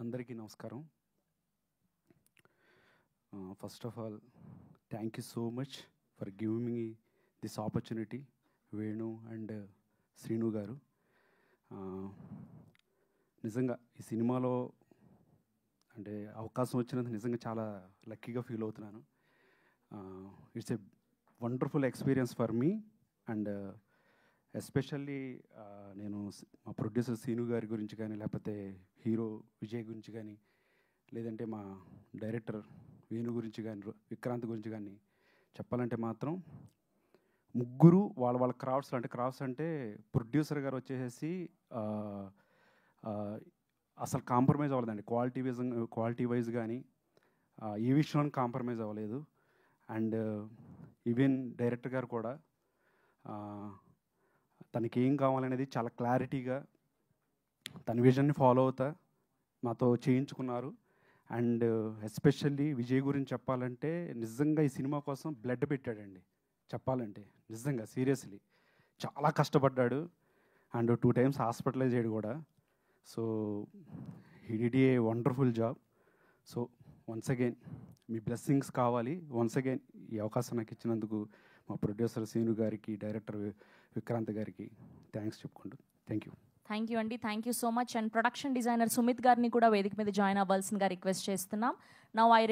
అందరికీ నమస్కారం. First of all thank you so much for giving me this opportunity, Venu and Srinu గారు. నిజంగా ఈ సినిమాలో అంటే అవకాశం వచ్చినందుకు నిజంగా చాలా లక్కీగా ఫీల్ అవుతున్నాను. It's a wonderful experience for me and especially నేను మా ప్రొడ్యూసర్ శ్రీను గారి గురించి కానీ, లేకపోతే హీరో విజయ్ గురించి కానీ, లేదంటే మా డైరెక్టర్ వేణు గురించి కానీ, విక్రాంత్ గురించి కానీ చెప్పాలంటే మాత్రం ముగ్గురు వాళ్ళ క్రాఫ్ట్స్ అంటే ప్రొడ్యూసర్ గారు వచ్చేసి అసలు కాంప్రమైజ్ అవ్వలేదండి. క్వాలిటీ వైజ్ కానీ ఏ విషయంలో కాంప్రమైజ్ అవ్వలేదు. అండ్ ఈవెన్ డైరెక్టర్ గారు కూడా తనకి ఏం కావాలనేది చాలా క్లారిటీగా తన విజన్ని ఫాలో అవుతా మాతో చేయించుకున్నారు. అండ్ ఎస్పెషల్లీ విజయ్ గురించి చెప్పాలంటే నిజంగా ఈ సినిమా కోసం బ్లడ్ పెట్టాడండి. చెప్పాలంటే నిజంగా సీరియస్లీ చాలా కష్టపడ్డాడు. అండ్ 2 times హాస్పిటలైజ్ అయ్యాడు కూడా. So he did a wonderful job. So once again me blessings కావాలి. వన్స్ అగైన్ ఈ అవకాశం నాకు ఇచ్చినందుకు మా ప్రొడ్యూసర్ శ్రీను గారికి, డైరెక్టర్ విక్రాంత్ గారికి థ్యాంక్స్ చెప్పుకుంటూ థ్యాంక్ యూ అండి. Thank you so much. And production designer Sumit గారిని కూడా వేదిక మీద జాయిన్ అవ్వాల్సిందిగా రిక్వెస్ట్ చేస్తున్నాం. నౌ